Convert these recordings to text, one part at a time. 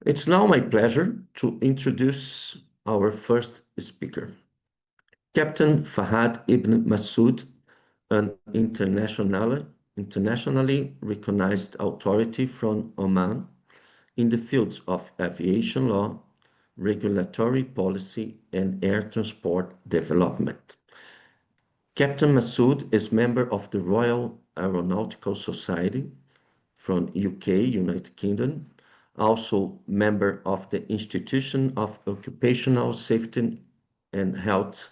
It's now my pleasure to introduce our first speaker, Captain Fahad Ibne Masood, an internationally recognized authority from Oman in the fields of aviation law, regulatory policy, and air transport development. Captain Masood is member of the Royal Aeronautical Society from UK, United Kingdom, also member of the Institution of Occupational Safety and Health,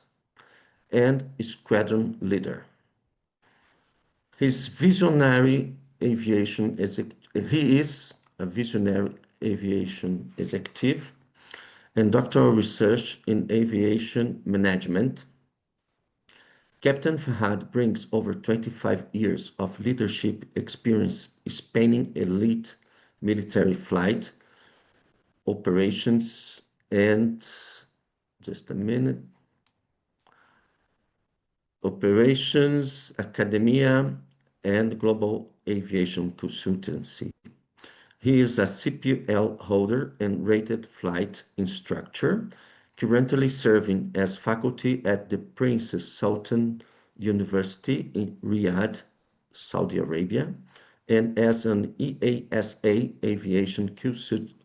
and squadron leader. His visionary aviation he is a visionary aviation executive and doctoral research in aviation management. Captain Fahad brings over 25 years of leadership experience spanning elite military flight, operations, and just a minute, operations, academia, and global aviation consultancy. He is a CPL holder and rated flight instructor, currently serving as faculty at the Princess Sultan University in Riyadh, Saudi Arabia, and as an EASA aviation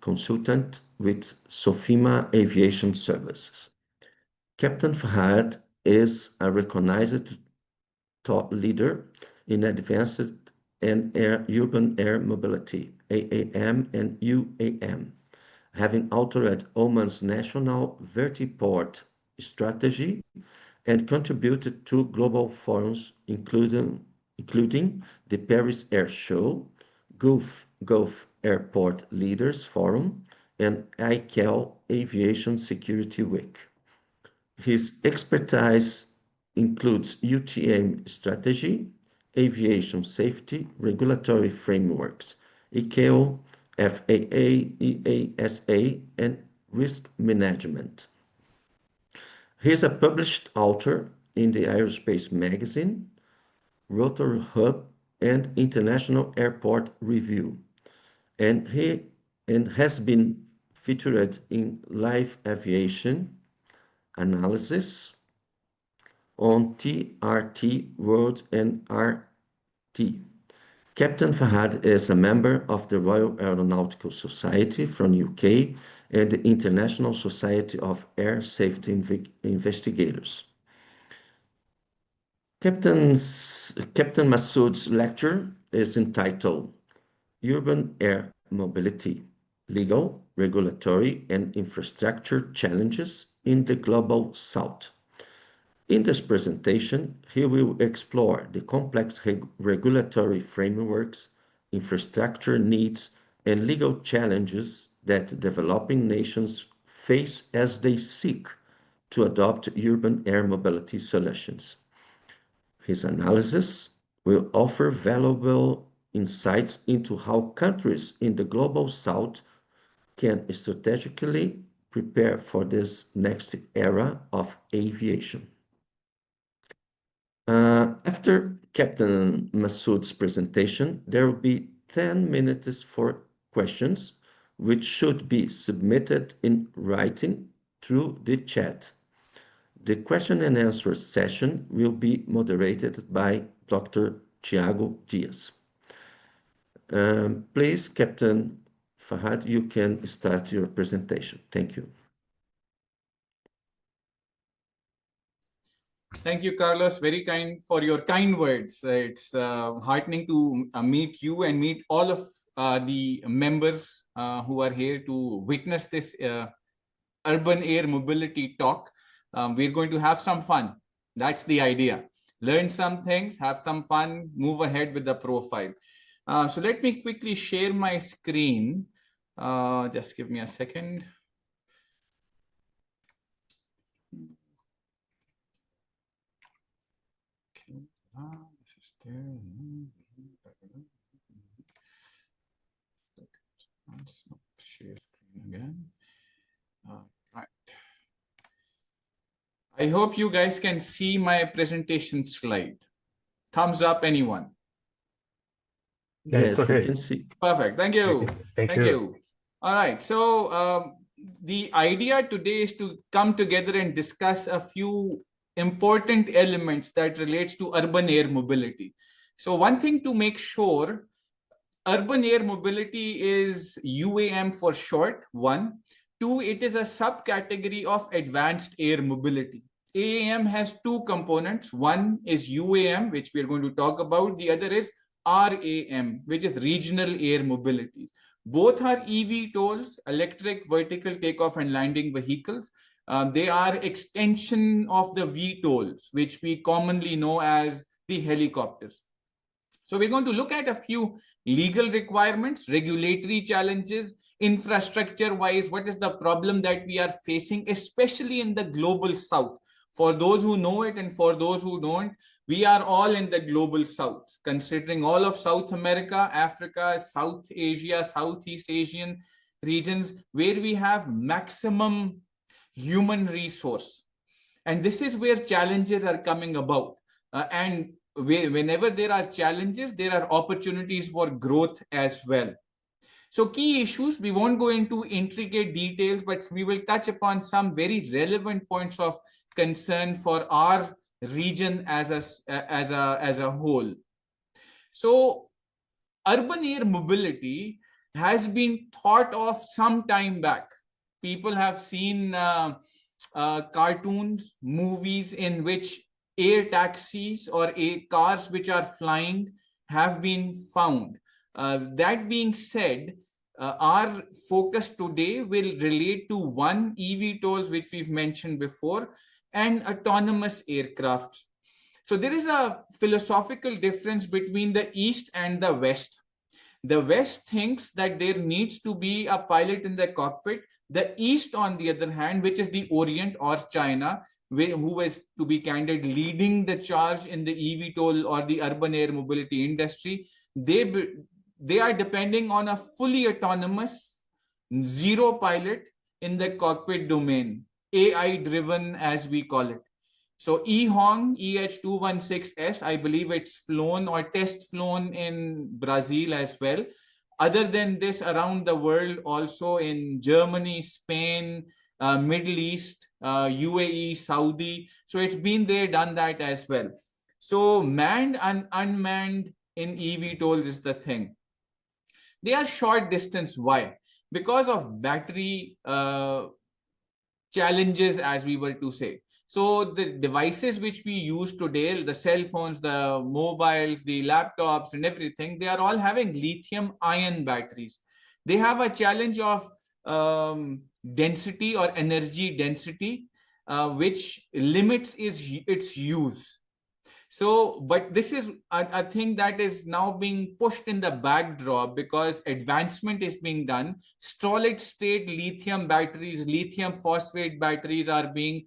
consultant with Sofima Aviation Services. Captain Fahad is a recognized thought leader in advanced and urban air mobility, AAM and UAM, having authored Oman's national Vertiport strategy and contributed to global forums including the Paris Air Show, Gulf Airport Leaders Forum, and ICAO Aviation Security Week. His expertise includes UTM strategy, aviation safety, regulatory frameworks, ICAO, FAA, EASA, and risk management. He is a published author in the Aerospace Magazine, Rotor Hub, and International Airport Review, and has been featured in Live Aviation Analysis on TRT World and RT. Captain Fahad is a member of the Royal Aeronautical Society from UK and the International Society of Air Safety Investigators. Captain Masood's lecture is entitled Urban Air Mobility, Legal, Regulatory, and Infrastructure Challenges in the Global South. In this presentation, he will explore the complex regulatory frameworks, infrastructure needs, and legal challenges that developing nations face as they seek to adopt urban air mobility solutions. His analysis will offer valuable insights into how countries in the Global South can strategically prepare for this next era of aviation. After Captain Masood's presentation, there will be 10 minutes for questions, which should be submitted in writing through the chat. The question and answer session will be moderated by Dr. Tiago Diaz. Please, Captain Fahad, you can start your presentation. Thank you. Thank you, Carlos. Very kind for your kind words. It's heartening to meet you and meet all of the members who are here to witness this urban air mobility talk. We're going to have some fun. That's the idea. Learn some things, have some fun, move ahead with the profile. So let me quickly share my screen. Just give me a second. This is there. Let's share screen again. Right. I hope you guys can see my presentation slide. Thumbs up, anyone? Yes, okay. We can see. Perfect. Thank you. Thank you. All right. So the idea today is to come together and discuss a few important elements that relates to urban air mobility. So one thing to make sure, urban air mobility is UAM for short, one. Two, it is a subcategory of advanced air mobility. AAM has two components. One is UAM, which we are going to talk about. The other is RAM, which is regional air mobility. Both are eVTOLs, electric vertical takeoff and landing vehicles. They are extension of the VTOLs, which we commonly know as the helicopters. So we're going to look at a few legal requirements, regulatory challenges, infrastructure-wise, what is the problem that we are facing, especially in the global south. For those who know it and for those who don't, we are all in the global south, considering all of South America, Africa, South Asia, Southeast Asian regions, where we have maximum human resource. And this is where challenges are coming about. And whenever there are challenges, there are opportunities for growth as well. So key issues, we won't go into intricate details, but we will touch upon some very relevant points of concern for our region as a whole. So urban air mobility has been thought of some time back. People have seen cartoons, movies in which air taxis or cars which are flying have been found. That being said, our focus today will relate to one, eVTOLs, which we've mentioned before, and autonomous aircrafts. So there is a philosophical difference between the East and the West. The West thinks that there needs to be a pilot in the cockpit. The East, on the other hand, which is the Orient or China, who is, to be candid, leading the charge in the eVTOL or the urban air mobility industry, they are depending on a fully autonomous, zero pilot in the cockpit domain, AI driven as we call it. So EHONG, EH216S, I believe it's flown or test flown in Brazil as well. Other than this, around the world, also in Germany, Spain, Middle East, UAE, Saudi. So it's been there, done that as well. So manned and unmanned in eVTOLs is the thing. They are short distance. Why? Because of battery challenges, as we were to say. So the devices which we use today, the cell phones, the mobiles, the laptops and everything, they are all having lithium ion batteries. They have a challenge of density or energy density, which limits its use. So, but this is a thing that is now being pushed in the backdrop because advancement is being done. Solid state lithium batteries, lithium phosphate batteries are being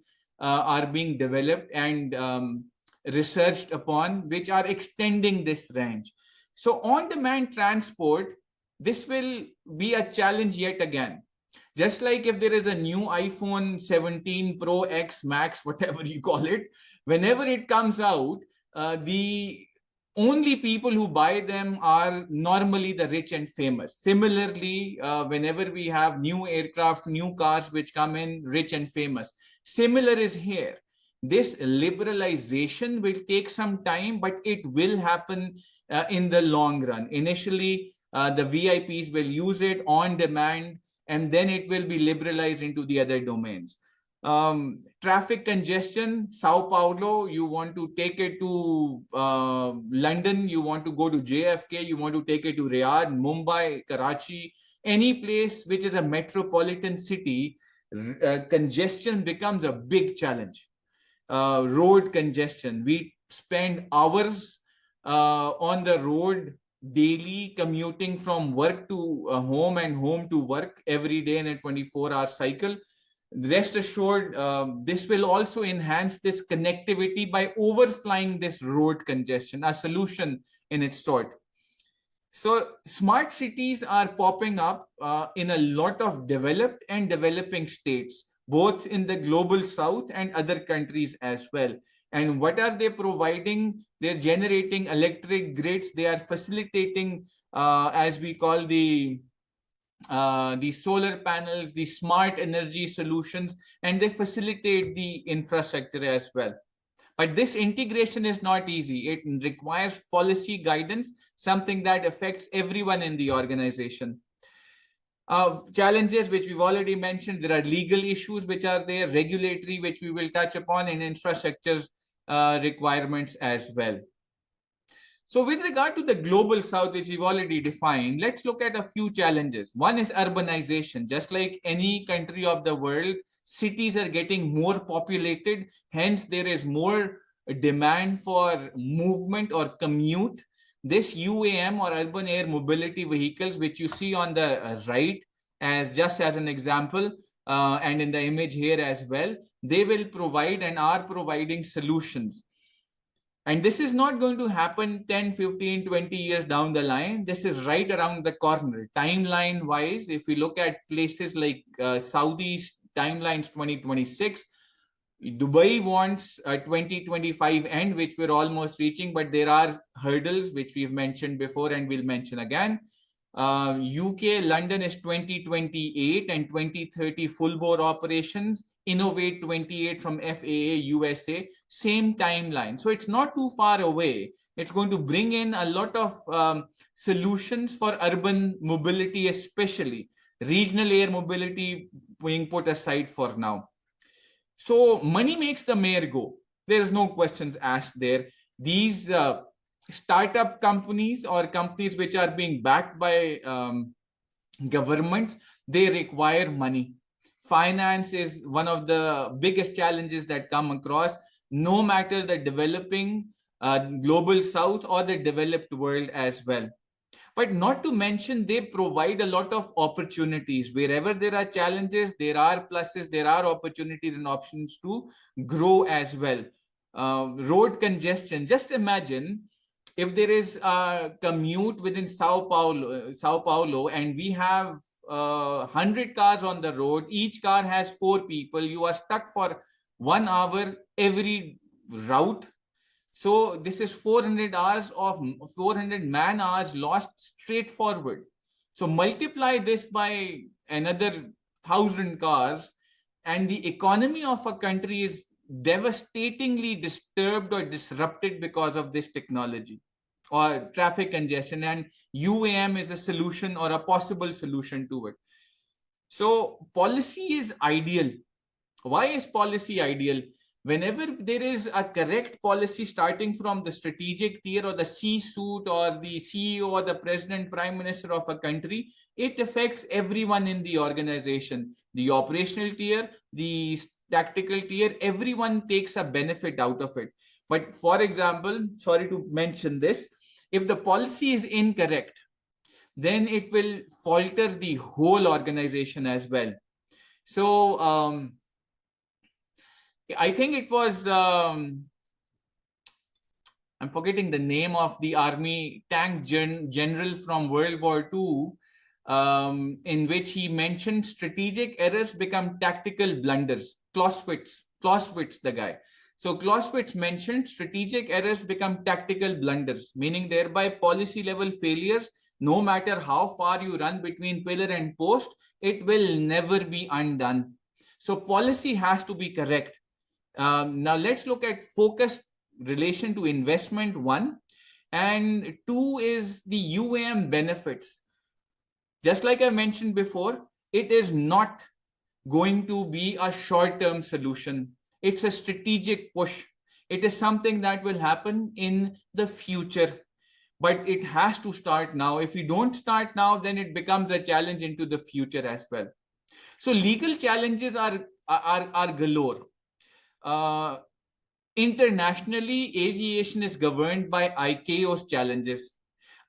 developed and researched upon, which are extending this range. So on-demand transport, this will be a challenge yet again. Just like if there is a new iPhone 17 Pro X Max, whatever you call it, whenever it comes out, the only people who buy them are normally the rich and famous. Similarly, whenever we have new aircraft, new cars which come in, rich and famous. Similar is here. This liberalization will take some time, but it will happen in the long run. Initially, the VIPs will use it on demand, and then it will be liberalized into the other domains. Traffic congestion, Sao Paulo, you want to take it to London, you want to go to JFK, you want to take it to Riyadh, Mumbai, Karachi, any place which is a metropolitan city, congestion becomes a big challenge. Road congestion, we spend hours on the road daily, commuting from work to home and home to work every day in a 24-hour cycle. Rest assured, this will also enhance this connectivity by overflying this road congestion, a solution in its sort. So smart cities are popping up in a lot of developed and developing states, both in the global south and other countries as well. And what are they providing? They're generating electric grids. They are facilitating, as we call the the solar panels, the smart energy solutions, and they facilitate the infrastructure as well. But this integration is not easy. It requires policy guidance, something that affects everyone in the organization. Challenges which we've already mentioned, there are legal issues which are there, regulatory which we will touch upon, and infrastructure requirements as well. So with regard to the global south, which we've already defined, let's look at a few challenges. One is urbanization. Just like any country of the world, cities are getting more populated. Hence, there is more demand for movement or commute. This UAM or urban air mobility vehicles, which you see on the right, just as an example, and in the image here as well, they will provide and are providing solutions. And this is not going to happen 10, 15, 20 years down the line. This is right around the corner. Timeline wise, if we look at places like Saudi's timelines 2026, Dubai wants a 2025 end, which we're almost reaching, but there are hurdles which we've mentioned before and we'll mention again. UK, London is 2028 and 2030 full bore operations. Innovate 28 from FAA USA, same timeline. So it's not too far away. It's going to bring in a lot of solutions for urban mobility, especially regional air mobility being put aside for now. So money makes the mayor go. There is no questions asked there. These startup companies or companies which are being backed by governments, they require money. Finance is one of the biggest challenges that come across, no matter the developing global south or the developed world as well. But not to mention, they provide a lot of opportunities. Wherever there are challenges, there are pluses, there are opportunities and options to grow as well. Road congestion, just imagine if there is a commute within Sao Paulo, and we have 100 cars on the road, each car has 4 people, you are stuck for 1 hour every route. So this is 400 hours of 400 man hours lost straightforward. So multiply this by another 1,000 cars, and the economy of a country is devastatingly disturbed or disrupted because of this technology or traffic congestion, and UAM is a solution or a possible solution to it. So policy is ideal. Why is policy ideal? Whenever there is a correct policy starting from the strategic tier or the C-suite or the CEO or the president, prime minister of a country, it affects everyone in the organization. The operational tier, the tactical tier, everyone takes a benefit out of it. But for example, sorry to mention this, if the policy is incorrect, then it will falter the whole organization as well. So I think it was, I'm forgetting the name of the army tank general from World War II, in which he mentioned strategic errors become tactical blunders. Clausewitz, the guy. So Clausewitz mentioned strategic errors become tactical blunders, meaning thereby policy level failures, no matter how far you run between pillar and post, it will never be undone. So policy has to be correct. Now let's look at focused relation to investment, 1, and 2 is the UAM benefits. Just like I mentioned before, it is not going to be a short-term solution. It's a strategic push. It is something that will happen in the future, but it has to start now. If we don't start now, then it becomes a challenge into the future as well. So legal challenges are galore. Internationally, aviation is governed by ICAO's challenges.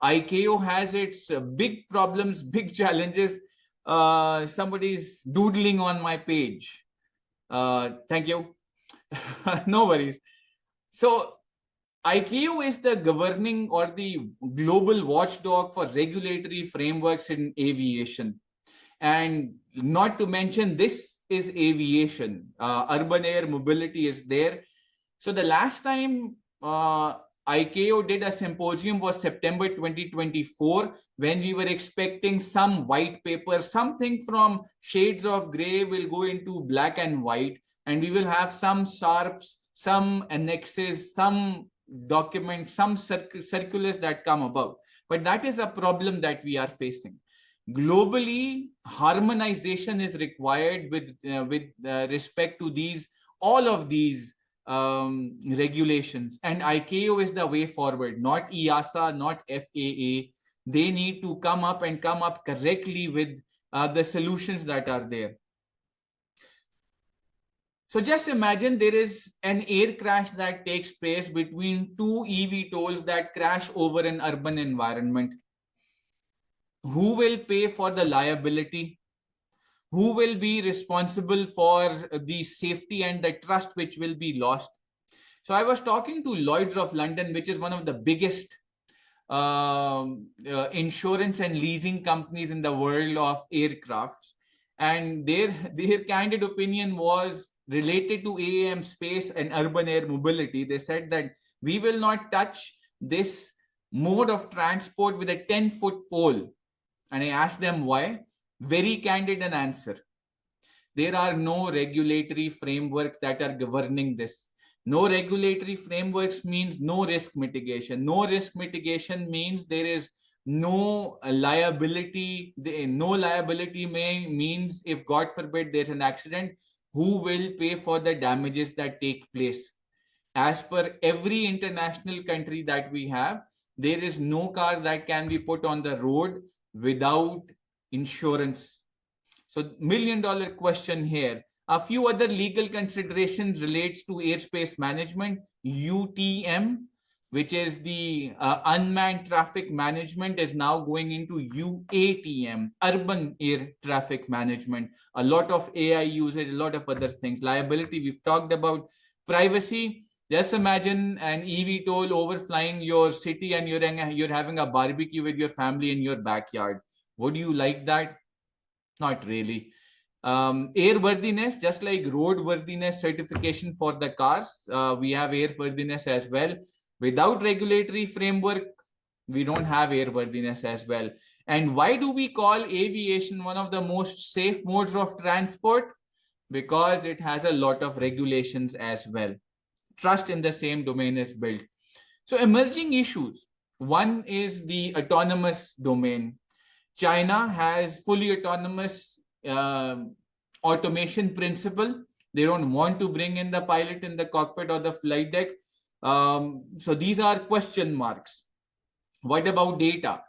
ICAO has its big problems, big challenges. Somebody's doodling on my page. Thank you. No worries. So ICAO is the governing or the global watchdog for regulatory frameworks in aviation. And not to mention, this is aviation. Urban air mobility is there. So the last time ICAO did a symposium was September 2024, when we were expecting some white paper, something from shades of gray will go into black and white, and we will have some SARPs, some annexes, some documents, some circulars that come about. But that is a problem that we are facing. Globally, harmonization is required with respect to all of these regulations, and ICAO is the way forward, not EASA, not FAA. They need to come up correctly with the solutions that are there. So just imagine there is an air crash that takes place between two eVTOLs that crash over an urban environment. Who will pay for the liability? Who will be responsible for the safety and the trust which will be lost? So I was talking to Lloyd's of London, which is one of the biggest insurance and leasing companies in the world of aircrafts. And their candid opinion was related to AAM space and urban air mobility. They said that we will not touch this mode of transport with a 10-foot pole. And I asked them why. Very candid an answer. There are no regulatory frameworks that are governing this. No regulatory frameworks means no risk mitigation. No risk mitigation means there is no liability. No liability means if God forbid there's an accident, who will pay for the damages that take place? As per every international country that we have, there is no car that can be put on the road without insurance. So $1 million question here. A few other legal considerations relates to airspace management. UTM, which is the unmanned traffic management, is now going into UATM, urban air traffic management. A lot of AI usage, a lot of other things. Liability, we've talked about. Privacy, just imagine an eVTOL overflying your city and you're having a barbecue with your family in your backyard. Would you like that? Not really. Airworthiness, just like roadworthiness certification for the cars, we have airworthiness as well. Without regulatory framework, we don't have airworthiness as well. And why do we call aviation one of the most safe modes of transport? Because it has a lot of regulations as well. Trust in the same domain is built. So emerging issues. One is the autonomous domain. China has fully autonomous automation principle. They don't want to bring in the pilot in the cockpit or the flight deck. So these are question marks. What about data?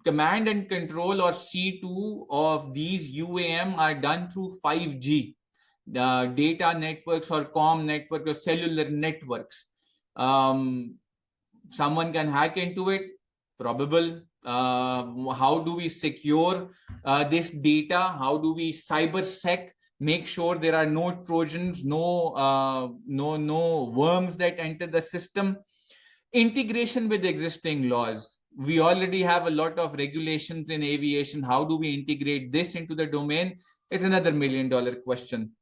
Command and control, or C2, of these UAM are done through 5G. Data networks or comm network or cellular networks. Someone can hack into it, probable. How do we secure this data? How do we cybersec, make sure there are no Trojans, no worms that enter the system? Integration with existing laws. We already have a lot of regulations in aviation. How do we integrate this into the domain? It's another $1 million question.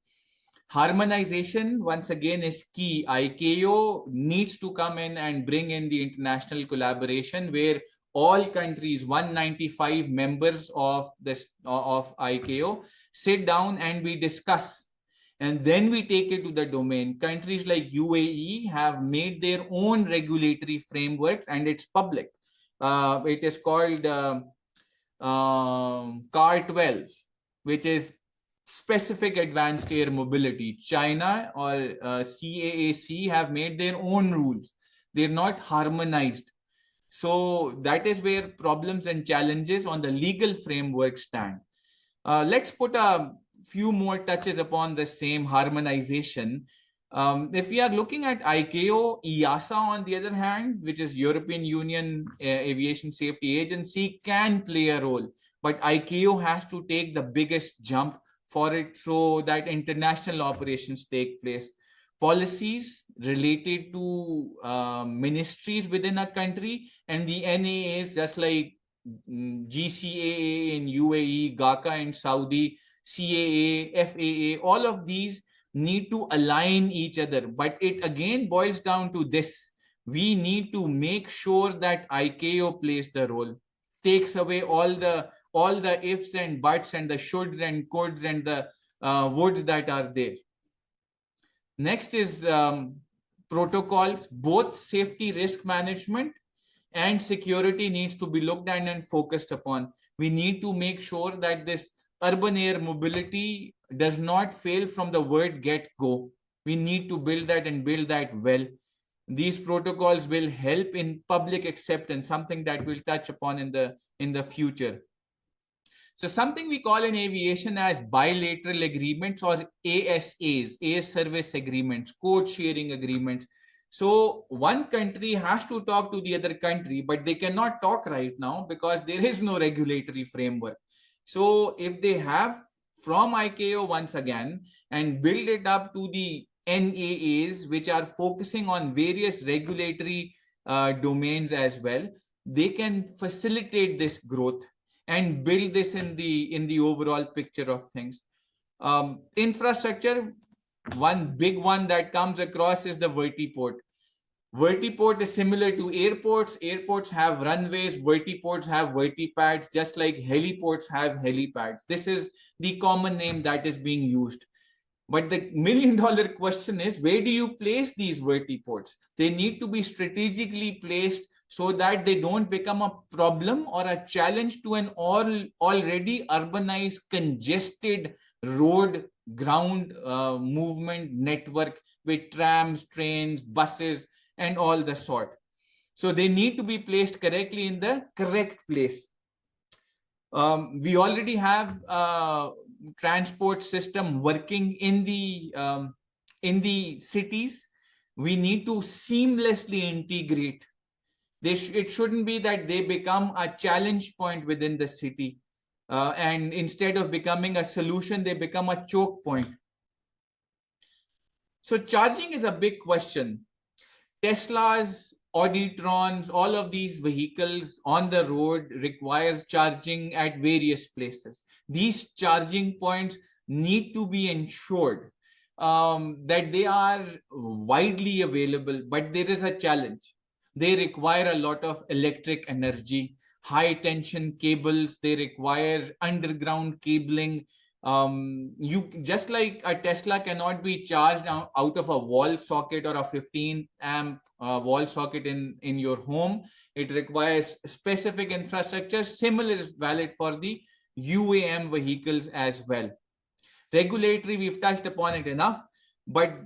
Harmonization, once again, is key. ICAO needs to come in and bring in the international collaboration where all countries, 195 members of ICAO, sit down and we discuss. And then we take it to the domain. Countries like UAE have made their own regulatory frameworks, and it's public. It is called CAR 12, which is specific advanced air mobility. China or CAAC have made their own rules. They're not harmonized. So that is where problems and challenges on the legal framework stand. Let's put a few more touches upon the same harmonization. If we are looking at ICAO, EASA on the other hand, which is European Union Aviation Safety Agency, can play a role, but ICAO has to take the biggest jump for it so that international operations take place. Policies related to ministries within a country and the NAAs, just like GCAA in UAE, GACA in Saudi, CAA, FAA, all of these need to align each other. But it again boils down to this. we need to make sure that ICAO plays the role, takes away all the ifs and buts and the shoulds and coulds and the woulds that are there. Next is protocols. Both safety risk management and security needs to be looked at and focused upon. We need to make sure that this urban air mobility does not fail from the word get go. We need to build that and build that well. These protocols will help in public acceptance, something that we'll touch upon in the future. So something we call in aviation as bilateral agreements or ASAs, air service agreements, code sharing agreements. So one country has to talk to the other country, but they cannot talk right now because there is no regulatory framework. So if they have from ICAO once again and build it up to the NAAs, which are focusing on various regulatory domains as well, they can facilitate this growth and build this in the overall picture of things. Infrastructure, one big one that comes across is the vertiport. Vertiport is similar to airports. Airports have runways, vertiports have vertipads, just like heliports have helipads. This is the common name that is being used. But the million-dollar question is, where do you place these vertiports? They need to be strategically placed so that they don't become a problem or a challenge to an already urbanized, congested road ground movement network with trams, trains, buses, and all the sort. So they need to be placed correctly in the correct place. We already have transport system working in the cities. We need to seamlessly integrate. It shouldn't be that they become a challenge point within the city, and instead of becoming a solution, they become a choke point. So charging is a big question. Teslas, Auditrons, all of these vehicles on the road require charging at various places. These charging points need to be ensured that they are widely available, but there is a challenge. They require a lot of electric energy, high tension cables, they require underground cabling. You just like a Tesla cannot be charged out of a wall socket or a 15 amp wall socket in your home. It requires specific infrastructure. Similar is valid for the UAM vehicles as well. Regulatory, we've touched upon it enough, but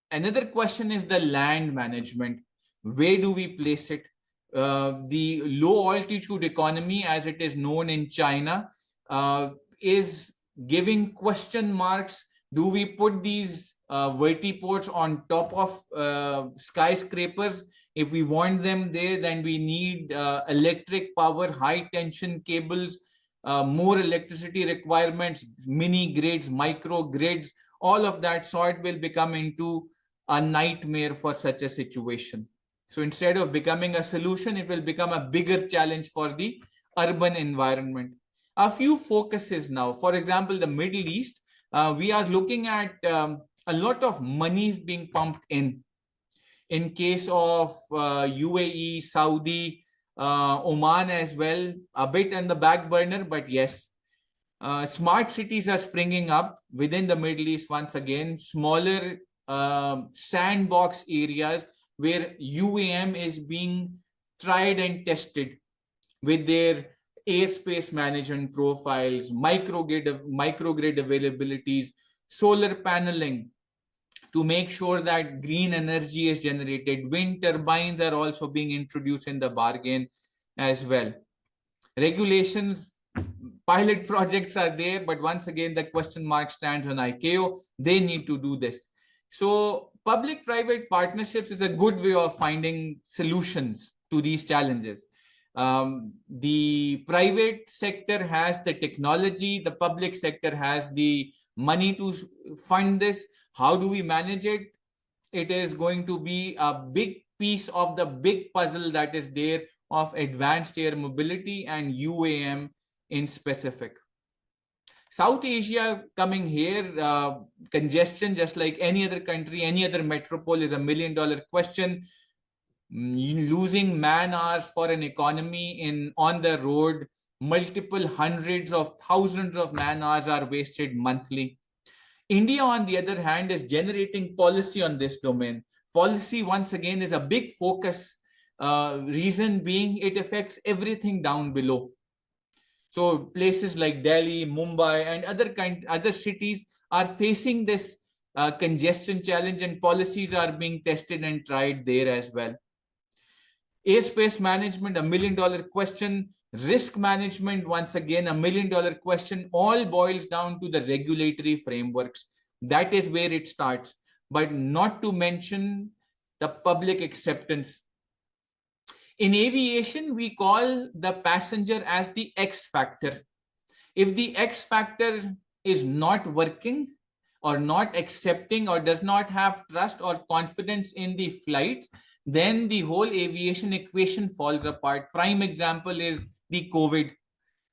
another question is the land management. Where do we place it? The low altitude economy, as it is known in China, is giving question marks. Do we put these vertiports on top of skyscrapers? If we want them there, then we need electric power, high tension cables, more electricity requirements, mini grids, micro grids. All of that sort will become into a nightmare for such a situation. So instead of becoming a solution, it will become a bigger challenge for the urban environment. A few focuses now. For example, the Middle East, we are looking at a lot of money being pumped in. In case of UAE, Saudi, Oman as well, a bit on the back burner, but yes. Smart cities are springing up within the Middle East once again, smaller sandbox areas where UAM is being tried and tested with their airspace management profiles, microgrid availabilities, solar paneling to make sure that green energy is generated. Wind turbines are also being introduced in the bargain as well. Regulations, pilot projects are there, but once again, the question mark stands on ICAO. They need to do this. So public-private partnerships is a good way of finding solutions to these challenges. The private sector has the technology, the public sector has the money to fund this. How do we manage it? It is going to be a big piece of the big puzzle that is there of advanced air mobility and UAM in specific. South Asia coming here, congestion, just like any other country, any other metropole, is $1 million question. losing man hours for an economy on the road. Multiple hundreds of thousands of man hours are wasted monthly. India, on the other hand, is generating policy on this domain. Policy, once again, is a big focus. Reason being, it affects everything down below. So places like Delhi, Mumbai, and other cities are facing this congestion challenge, and policies are being tested and tried there as well. Airspace management, $1 million question. Risk management, once again, $1 million question. All boils down to the regulatory frameworks. That is where it starts. But not to mention the public acceptance. In aviation, we call the passenger as the X factor. If the X factor is not working or not accepting or does not have trust or confidence in the flight, then the whole aviation equation falls apart. Prime example is the COVID.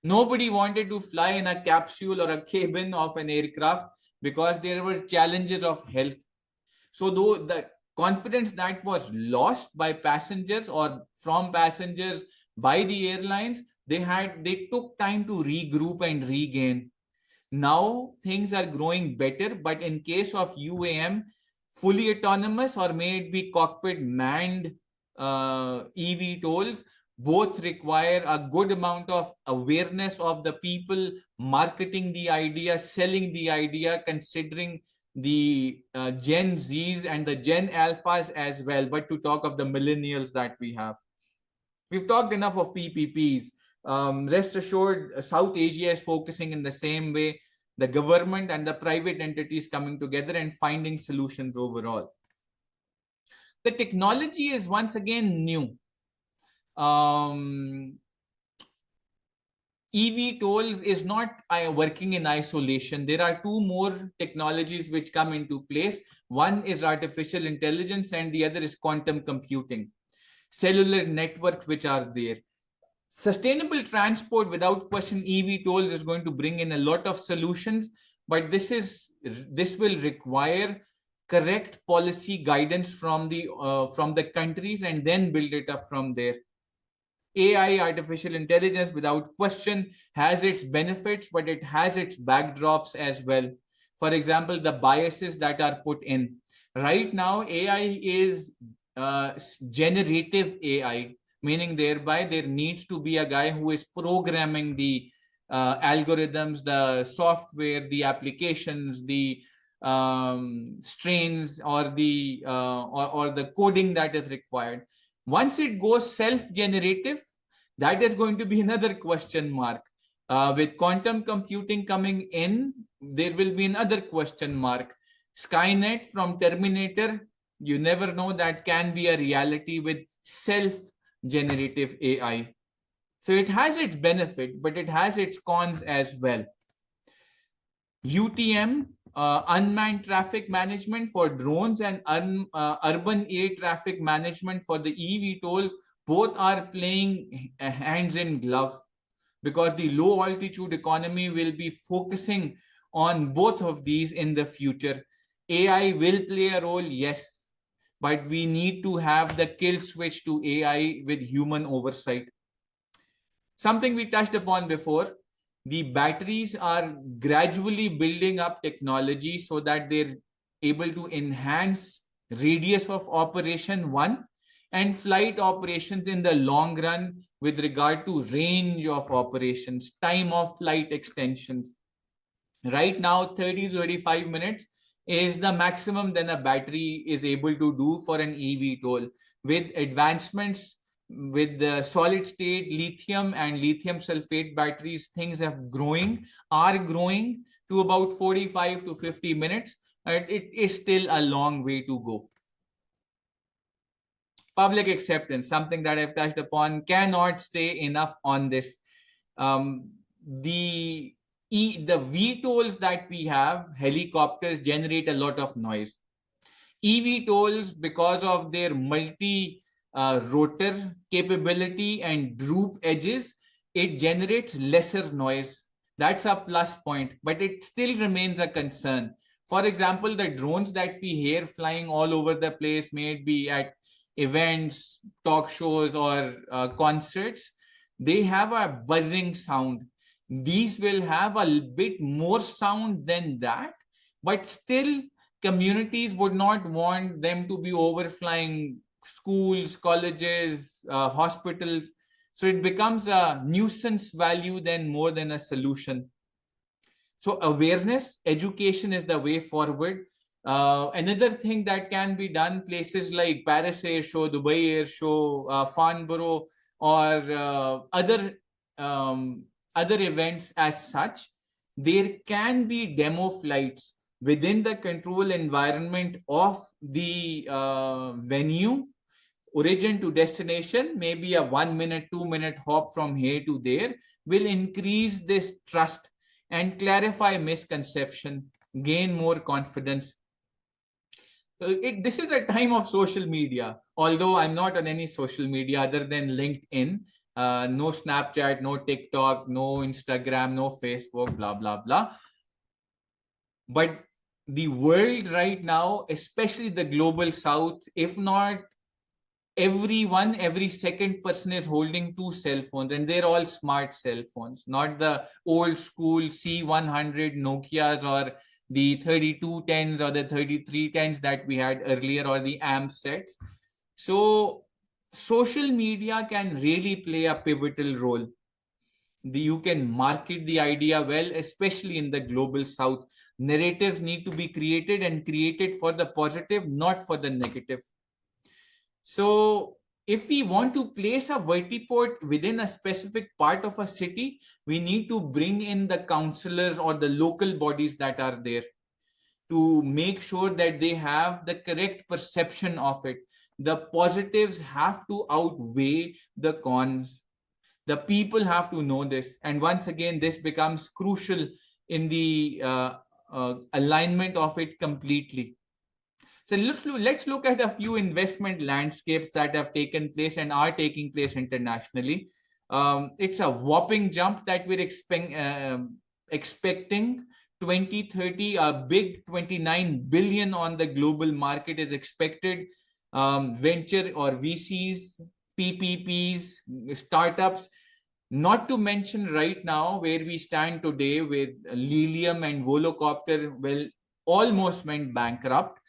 Nobody wanted to fly in a capsule or a cabin of an aircraft because there were challenges of health. So though the confidence that was lost by passengers or from passengers by the airlines, they took time to regroup and regain. Now things are growing better, but in case of UAM, fully autonomous or may it be cockpit manned eVTOLs, both require a good amount of awareness of the people marketing the idea, selling the idea, considering the Gen Zs and the Gen Alphas as well, but to talk of the millennials that we have. We've talked enough of PPPs. Rest assured, South Asia is focusing in the same way, the government and the private entities coming together and finding solutions overall. The technology is once again new. eVTOL is not working in isolation. There are two more technologies which come into place. One is artificial intelligence and the other is quantum computing. Cellular networks which are there. Sustainable transport, without question, eVTOLs is going to bring in a lot of solutions, but this will require correct policy guidance from the countries and then build it up from there. AI, artificial intelligence, without question, has its benefits, but it has its backdrops as well. For example, the biases that are put in. Right now, AI is generative AI, meaning thereby there needs to be a guy who is programming the algorithms, the software, the applications, the strains or the coding that is required. Once it goes self-generative, that is going to be another question mark. With quantum computing coming in, there will be another question mark. Skynet from Terminator, you never know, that can be a reality with self-generative AI. So it has its benefit, but it has its cons as well. UTM, unmanned traffic management for drones, and urban air traffic management for the eVTOLs, both are playing hands in glove, because the low altitude economy will be focusing on both of these in the future. AI will play a role, yes, but we need to have the kill switch to AI with human oversight. Something we touched upon before, the batteries are gradually building up technology so that they're able to enhance radius of operation, one, and flight operations in the long run with regard to range of operations, time of flight extensions. Right now, 30 to 35 minutes is the maximum that a battery is able to do for an eVTOL. With advancements with the solid state lithium and lithium sulfate batteries, things are growing to about 45 to 50 minutes. It is still a long way to go. Public acceptance, something that I've touched upon, cannot say enough on this. The VTOLs that we have, helicopters, generate a lot of noise. eVTOLs, because of their multi-rotor capability and droop edges, it generates lesser noise. That's a plus point, but it still remains a concern. For example, the drones that we hear flying all over the place, may it be at events, talk shows, or concerts, they have a buzzing sound. These will have a bit more sound than that, but still communities would not want them to be overflying schools, colleges, hospitals. So it becomes a nuisance value than more than a solution. So awareness, education is the way forward. Another thing that can be done, places like Paris Air Show, Dubai Air Show, Farnborough, or other events as such, there can be demo flights within the control environment of the venue, origin to destination. Maybe a 1 minute, 2 minute hop from here to there will increase this trust and clarify misconception, gain more confidence. This is a time of social media, although I'm not on any social media other than LinkedIn. No Snapchat, no TikTok, no Instagram, no Facebook, blah, blah, blah. But the world right now, especially the global south, if not every second person is holding 2 cell phones, and they're all smart cell phones, not the old school C100 Nokias or the 3210s or the 3310s that we had earlier, or the AAM sets. So social media can really play a pivotal role. You can market the idea well, especially in the global south. Narratives need to be created, and created for the positive, not for the negative. So if we want to place a vertiport within a specific part of a city, we need to bring in the councillors or the local bodies that are there to make sure that they have the correct perception of it. The positives have to outweigh the cons. The people have to know this. And once again, this becomes crucial in the alignment of it completely. So let's look at a few investment landscapes that have taken place and are taking place internationally. It's a whopping jump that we're expecting. 2030, a big 29 billion on the global market is expected. Venture or VCs, PPPs, startups, not to mention right now where we stand today with Lilium and Volocopter, well, almost went bankrupt.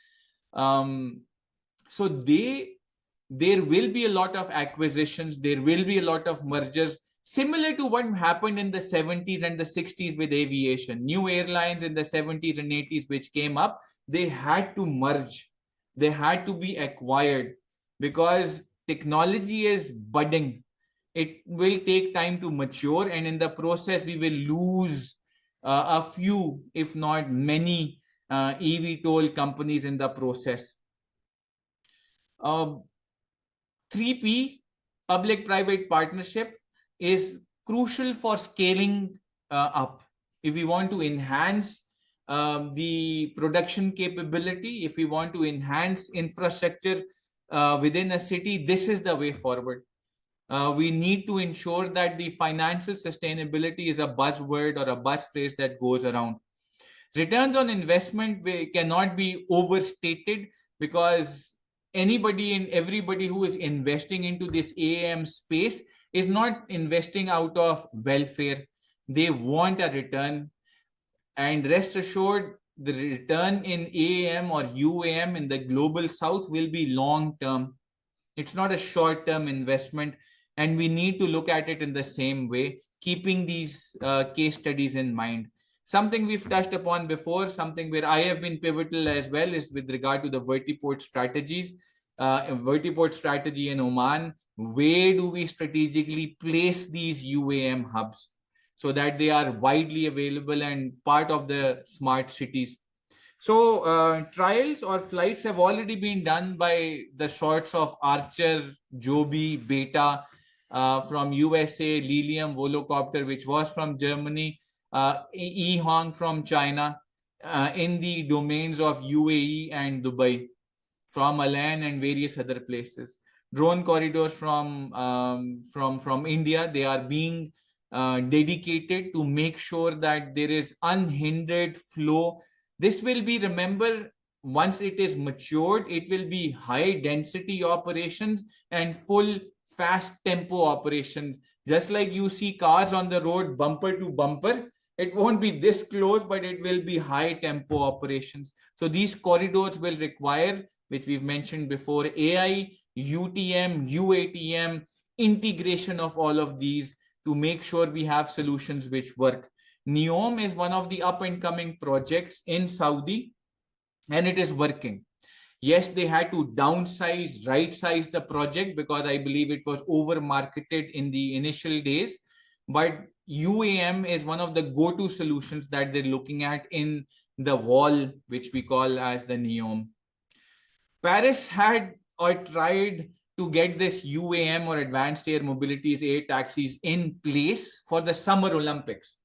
So there will be a lot of acquisitions, there will be a lot of mergers, similar to what happened in the 70s and the 60s with aviation. New airlines in the 70s and 80s which came up, they had to merge, they had to be acquired, because technology is budding. It will take time to mature, and in the process we will lose a few, if not many, eVTOL companies in the process. 3P, public-private partnership, is crucial for scaling up. If we want to enhance the production capability, if we want to enhance infrastructure within a city, this is the way forward. We need to ensure that the financial sustainability is a buzzword or a buzz phrase that goes around. Returns on investment cannot be overstated, because anybody and everybody who is investing into this AAM space is not investing out of welfare. They want a return, and rest assured, the return in AAM or UAM in the global south will be long term. It's not a short term investment, and we need to look at it in the same way, keeping these case studies in mind. Something we've touched upon before, something where I have been pivotal as well, is with regard to the vertiport strategies. Vertiport strategy in Oman, where do we strategically place these UAM hubs so that they are widely available and part of the smart cities? So trials or flights have already been done by the sorts of Archer, Joby, Beta from USA, Lilium, Volocopter, which was from Germany, E-Hong from China, in the domains of UAE and Dubai, from Alan and various other places. Drone corridors from India, they are being dedicated to make sure that there is unhindered flow. This will be, remember, once it is matured, it will be high density operations and full fast tempo operations. Just like you see cars on the road bumper to bumper, it won't be this close, but it will be high tempo operations. So these corridors will require, which we've mentioned before, AI, UTM, UATM, integration of all of these to make sure we have solutions which work. NEOM is one of the up and coming projects in Saudi, and it is working. Yes, they had to downsize, right size the project because I believe it was over marketed in the initial days. But UAM is one of the go-to solutions that they're looking at in the wall, which we call as the NEOM. Paris had or tried to get this UAM or advanced air mobilities air taxis in place for the Summer Olympics.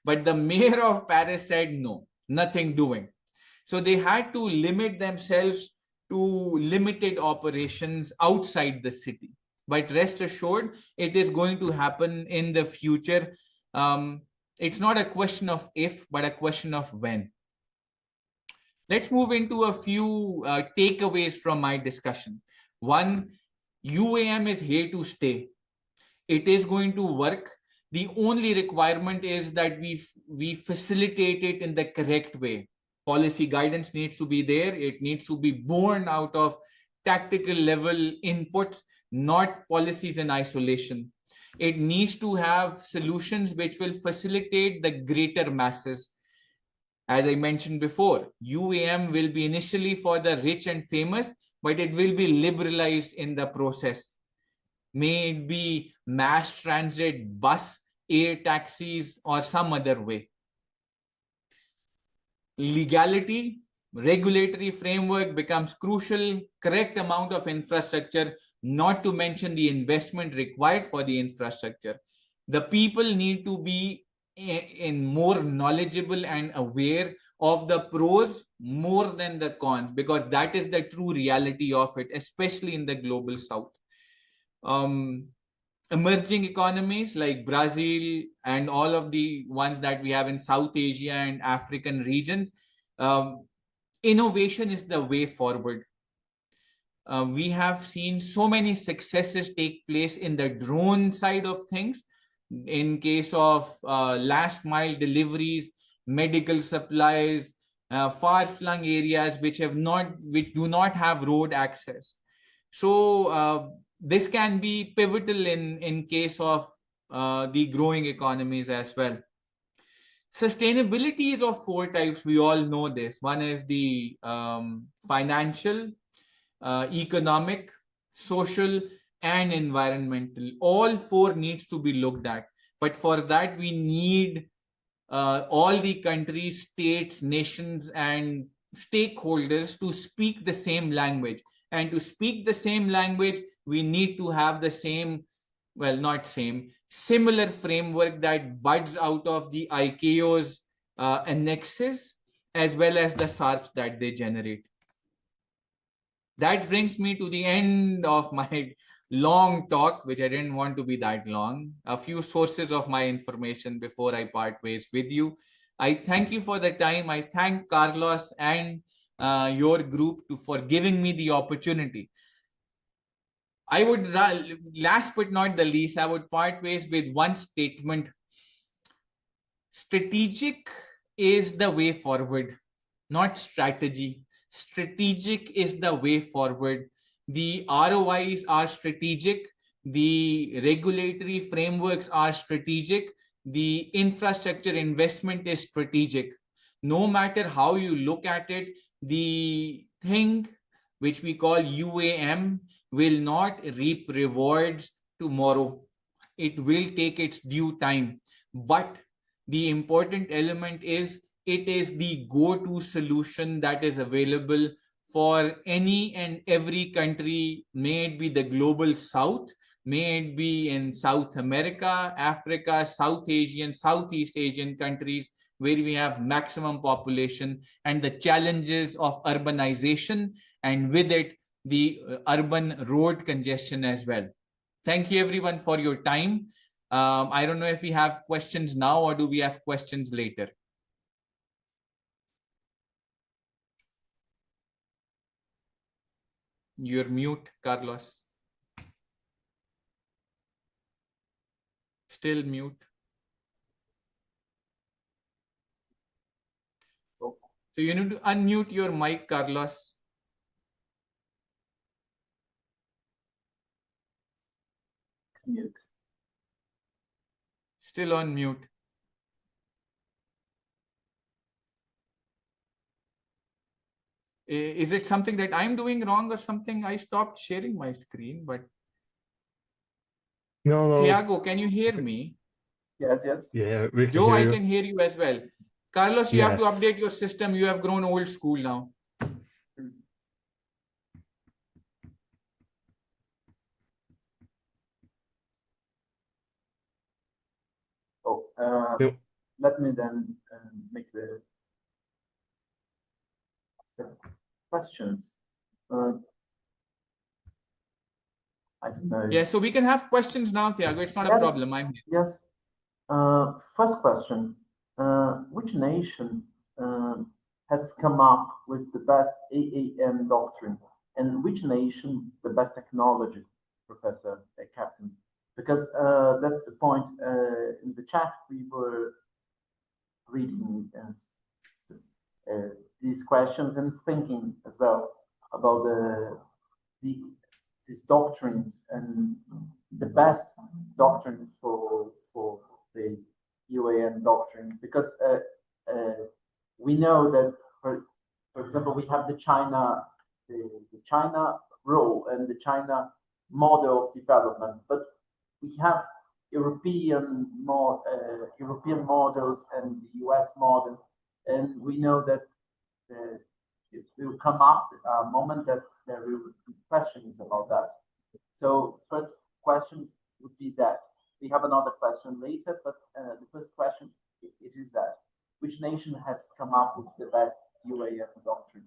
But the mayor of Paris said no, nothing doing. So they had to limit themselves to limited operations outside the city. But rest assured, it is going to happen in the future. It's not a question of if, but a question of when. Let's move into a few takeaways from my discussion. One, UAM is here to stay. It is going to work. The only requirement is that we facilitate it in the correct way. Policy guidance needs to be there. It needs to be born out of tactical level inputs, not policies in isolation. It needs to have solutions which will facilitate the greater masses. As I mentioned before, UAM will be initially for the rich and famous, but it will be liberalized in the process. May it be mass transit, bus, air taxis, or some other way. Legality, regulatory framework becomes crucial, correct amount of infrastructure, not to mention the investment required for the infrastructure. The people need to be in more knowledgeable and aware of the pros more than the cons, because that is the true reality of it, especially in the global south. Emerging economies like Brazil and all of the ones that we have in South Asia and African regions, innovation is the way forward. We have seen so many successes take place in the drone side of things. In case of last mile deliveries, medical supplies, far-flung areas which do not have road access. So this can be pivotal in case of the growing economies as well. Sustainability is of four types. We all know this. One is the financial, economic, social, and environmental. All four needs to be looked at. But for that, we need all the countries, states, nations, and stakeholders to speak the same language. And to speak the same language, we need to have the same, well, not same, similar framework that buds out of the ICAO's annexes, as well as the SARPs that they generate. That brings me to the end of my long talk, which I didn't want to be that long. A few sources of my information before I part ways with you. I thank you for the time. I thank Carlos and your group for giving me the opportunity. I would, last but not the least, I would part ways with one statement. Strategic is the way forward, not strategy. Strategic is the way forward. The ROIs are strategic. The regulatory frameworks are strategic. The infrastructure investment is strategic. No matter how you look at it, the thing which we call UAM will not reap rewards tomorrow. It will take its due time. But the important element is it is the go-to solution that is available for any and every country, may it be the global south, may it be in South America, Africa, South Asian, Southeast Asian countries where we have maximum population and the challenges of urbanization, and with it, the urban road congestion as well. Thank you everyone for your time. I don't know if we have questions now or do we have questions later? You're mute, Carlos. Still mute. So you need to unmute your mic, Carlos. Mute. Still on mute. Is it something that I'm doing wrong or something? I stopped sharing my screen, but No. Thiago, can you hear me? Yes, yes. Yeah, we can Joe, hear I you. can hear you as well. Carlos, you have to Yes. update your system. You have grown old school now. Oh, Yep. let me then make the questions. I don't know. Yeah, so we can have questions now, Thiago. It's not a Yes. problem. I'm here. Yes. First question. Which nation has come up with the best AAM doctrine? And which nation the best technology, Professor Captain? Because that's the point. In the chat, we were reading these questions and thinking as well about these doctrines and the best doctrine for the UAM doctrine, because we know that for example we have the China role and the China model of development, but we have European models and the US model, and we know that it will come up a moment that there will be questions about that. So first question would be that. We have another question later, but the first question it is that. Which nation has come up with the best UAM doctrine?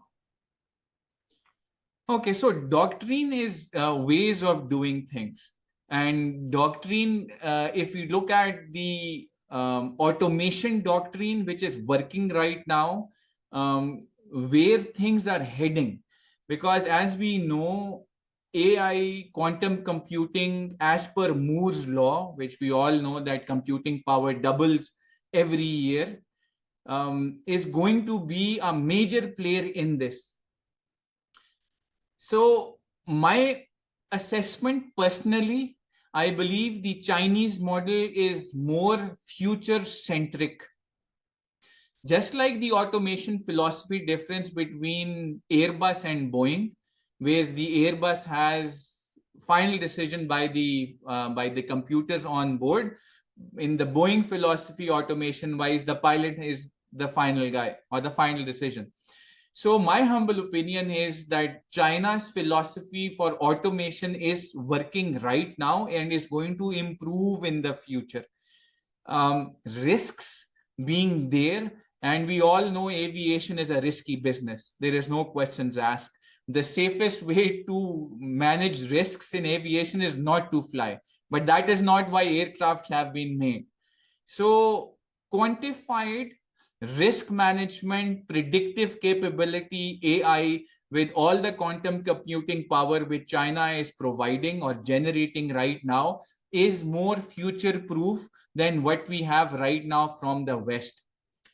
Okay, so doctrine is ways of doing things. And doctrine, if you look at the automation doctrine, which is working right now, where things are heading. Because as we know, AI, quantum computing, as per Moore's law, which we all know that computing power doubles every year, is going to be a major player in this. So my assessment personally, I believe the Chinese model is more future-centric. Just like the automation philosophy difference between Airbus and Boeing, where the Airbus has final decision by the computers on board. In the Boeing philosophy, automation-wise, the pilot is the final guy or the final decision. So my humble opinion is that China's philosophy for automation is working right now and is going to improve in the future. Risks being there, and we all know aviation is a risky business. There is no questions asked. The safest way to manage risks in aviation is not to fly, but that is not why aircrafts have been made. So quantified risk management, predictive capability, AI, with all the quantum computing power which China is providing or generating right now, is more future proof than what we have right now from the West.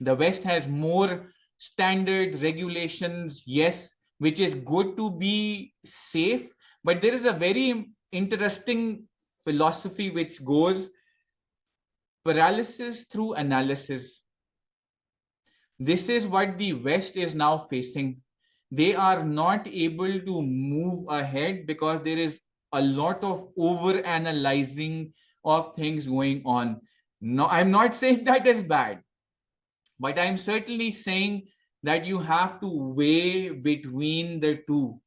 The West has more standards, regulations, yes, which is good to be safe, but there is a very interesting philosophy which goes paralysis through analysis. This is what the West is now facing. They are not able to move ahead because there is a lot of over-analyzing of things going on. No, I'm not saying that is bad, but I'm certainly saying that you have to weigh between the two.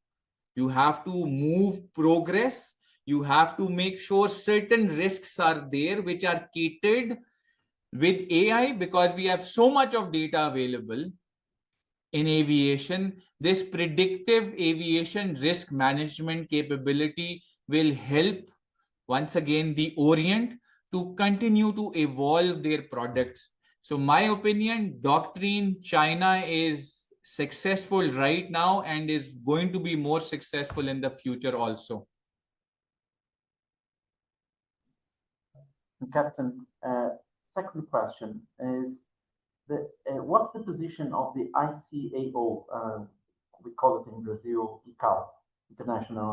You have to move progress. You have to make sure certain risks are there which are catered with AI, because we have so much of data available in aviation. This predictive aviation risk management capability will help, once again, the Orient to continue to evolve their products. So my opinion, doctrine, China is successful right now and is going to be more successful in the future also. Captain, second question is, what's the position of the ICAO? We call it in Brazil ICAO, International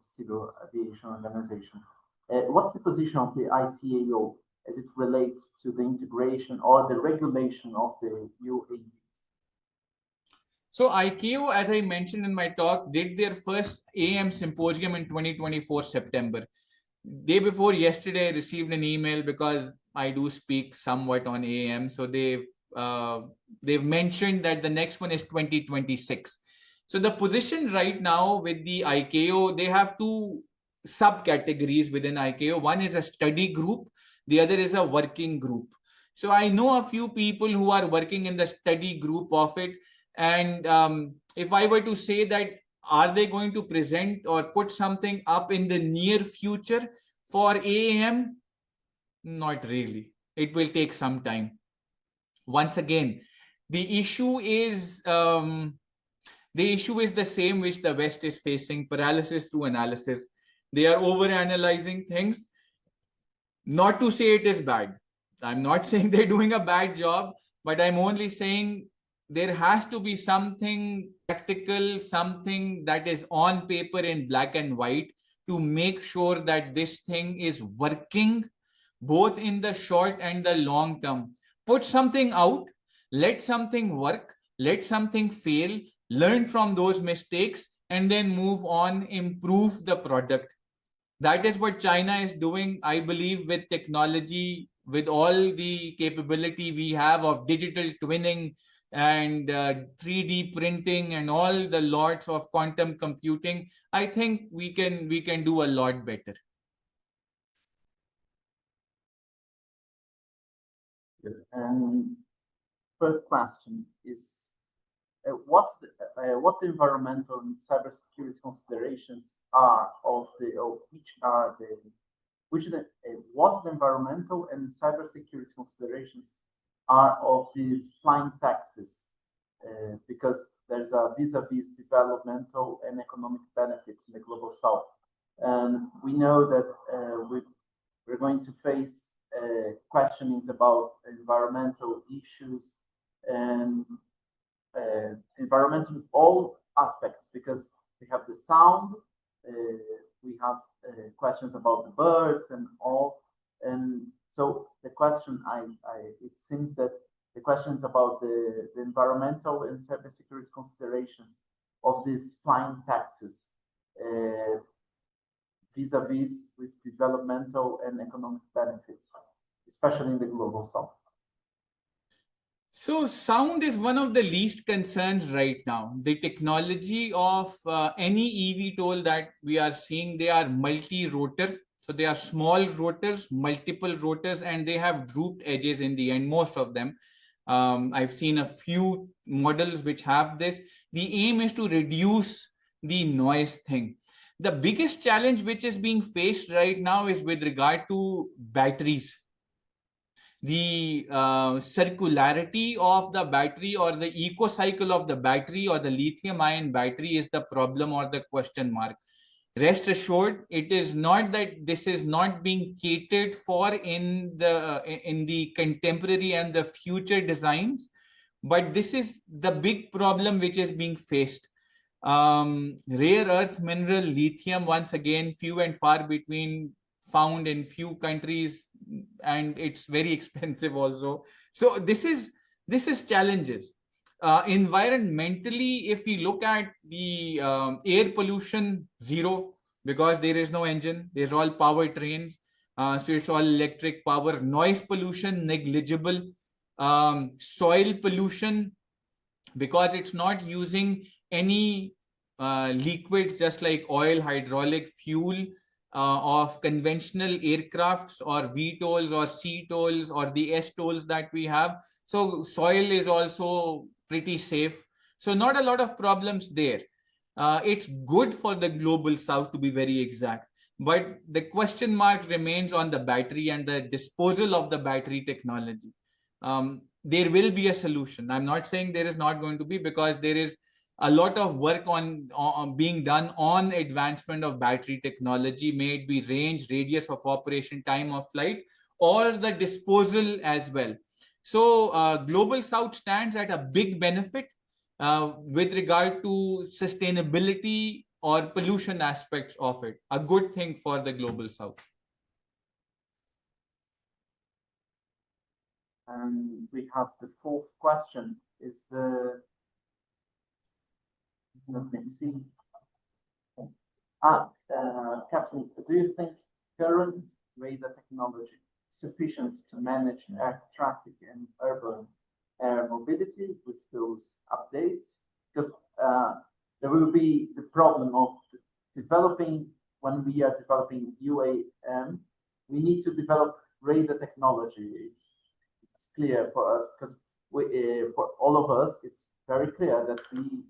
Civil Aviation Organization. What's the position of the ICAO as it relates to the integration or the regulation of the UAM? So ICAO, as I mentioned in my talk, did their first AAM symposium in 2024 September. Day before yesterday, I received an email because I do speak somewhat on AAM. So they've mentioned that the next one is 2026. So the position right now with the ICAO, they have two subcategories within ICAO. One is a study group, the other is a working group. So I know a few people who are working in the study group of it. And if I were to say that, are they going to present or put something up in the near future for AAM? Not really. It will take some time. Once again, the issue is the same which the West is facing: paralysis through analysis. They are over-analyzing things. Not to say it is bad. I'm not saying they're doing a bad job, but I'm only saying there has to be something practical, something that is on paper in black and white to make sure that this thing is working both in the short and the long term. Put something out, let something work, let something fail, learn from those mistakes, and then move on, improve the product. That is what China is doing, I believe, with technology, with all the capability we have of digital twinning and 3D printing and all the lots of quantum computing. I think we can do a lot better. And third question is, what the environmental and cybersecurity considerations are of the, what the environmental and cybersecurity considerations are of these flying taxis, because there's a vis-a-vis developmental and economic benefits in the global south, and we know that we're going to face questionings about environmental issues and environmental all aspects, because we have the sound, we have questions about the birds and all, and so the question, it seems that the questions about the environmental and cybersecurity considerations of these flying taxis vis-a-vis with developmental and economic benefits, especially in the global south. So sound is one of the least concerns right now. The technology of any eVTOL that we are seeing, they are multi-rotor. So they are small rotors, multiple rotors, and they have drooped edges in the end, most of them. I've seen a few models which have this. The aim is to reduce the noise thing. The biggest challenge which is being faced right now is with regard to batteries. The circularity of the battery or the eco cycle of the battery or the lithium ion battery is the problem or the question mark. Rest assured, it is not that this is not being catered for in the contemporary and the future designs, but this is the big problem which is being faced. Rare earth mineral lithium, once again, few and far between, found in few countries, and it's very expensive also. So this is challenges. Environmentally, if we look at the air pollution, zero, because there is no engine, there's all power trains, so it's all electric power. Noise pollution, negligible. Soil pollution, because it's not using any liquids, just like oil, hydraulic fuel of conventional aircrafts or VTOLs or CTOLs or the STOLs that we have. So soil is also pretty safe. So not a lot of problems there. It's good for the global south, to be very exact. But the question mark remains on the battery and the disposal of the battery technology. there will be a solution. I'm not saying there is not going to be, because there is a lot of work on being done on advancement of battery technology, may it be range, radius of operation, time of flight, or the disposal as well. So Global South stands at a big benefit with regard to sustainability or pollution aspects of it. A good thing for the Global South. And we have the fourth question. Let me see. Captain, do you think current radar technology sufficient to manage air traffic and urban air mobility with those updates? Because there will be the problem of developing, when we are developing UAM, we need to develop radar technology. It's clear for us, because for all of us, it's very clear that we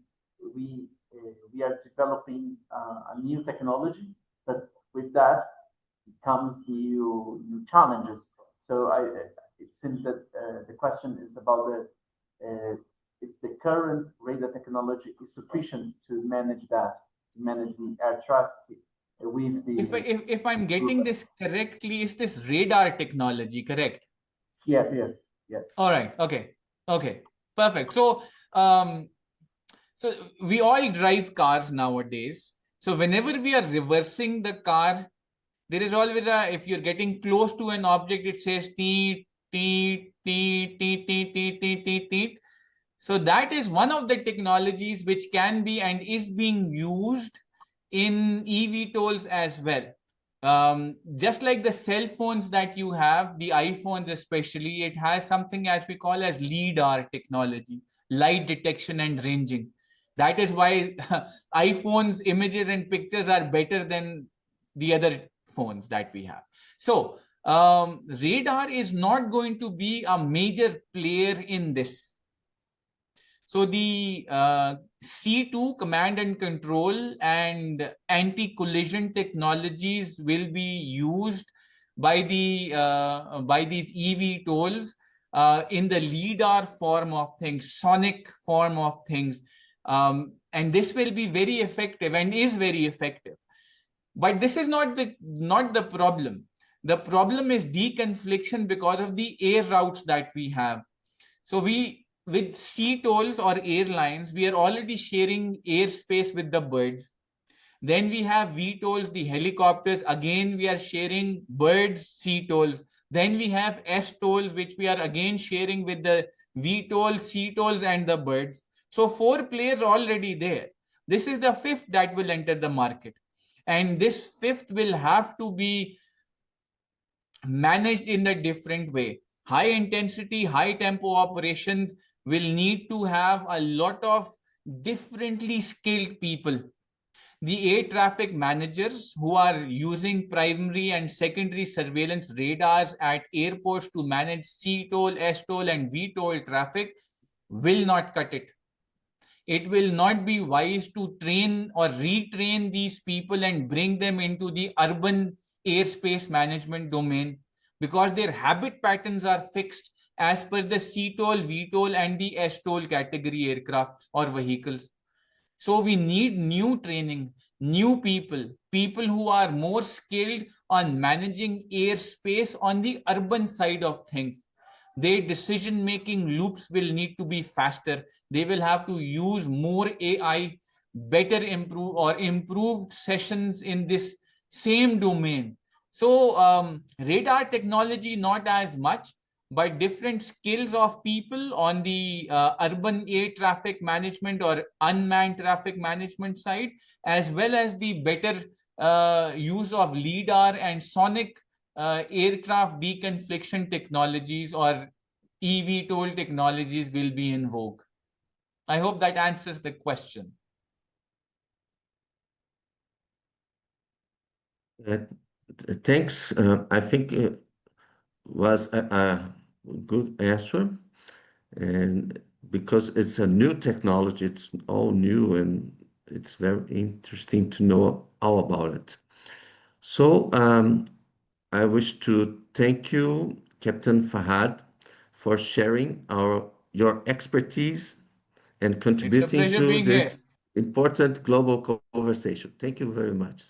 are developing a new technology, but with that comes new challenges. So it seems that the question is about if the current radar technology is sufficient to manage that, to manage the air traffic with the. If I'm getting this correctly, is this radar technology correct? Yes. All right. Okay. Perfect. So so we all drive cars nowadays. So whenever we are reversing the car, there is always if you're getting close to an object, it says teet, teet, teet, teet, teet, teet, teet, teet, teet. So that is one of the technologies which can be and is being used in eVTOLs as well. Just like the cell phones that you have, the iPhones especially, it has something as we call as LiDAR technology, light detection and ranging. That is why iPhones images and pictures are better than the other phones that we have. So radar is not going to be a major player in this. So the C2 command and control and anti-collision technologies will be used by these eVTOLs in the LiDAR form of things, sonic form of things, and this will be very effective and is very effective. But this is not the problem. The problem is deconfliction because of the air routes that we have. So with CTOLs or airlines, we are already sharing airspace with the birds. Then we have VTOLs, the helicopters. Again, we are sharing birds, CTOLs. Then we have STOLs, which we are again sharing with the VTOLs, CTOLs, and the birds. So 4 players already there. This is the 5th that will enter the market. And this 5th will have to be managed in a different way. High intensity, high tempo operations will need to have a lot of differently skilled people. The air traffic managers who are using primary and secondary surveillance radars at airports to manage CTOL, STOL, and VTOL traffic will not cut it. It will not be wise to train or retrain these people and bring them into the urban airspace management domain, because their habit patterns are fixed as per the CTOL, VTOL, and the STOL category aircraft or vehicles. So we need new training, new people who are more skilled on managing airspace on the urban side of things. Their decision-making loops will need to be faster. They will have to use more AI, better improved sessions in this same domain. So radar technology, not as much, but different skills of people on the urban air traffic management or unmanned traffic management side, as well as the better use of LiDAR and sonic aircraft deconfliction technologies or eVTOL technologies will be in vogue. I hope that answers the question. Thanks. I think it was a good answer, and because it's a new technology, it's all new, and it's very interesting to know all about it. So I wish to thank you, Captain Fahad, for sharing your expertise and It's a contributing pleasure to being here. this important global conversation. Thank you very much.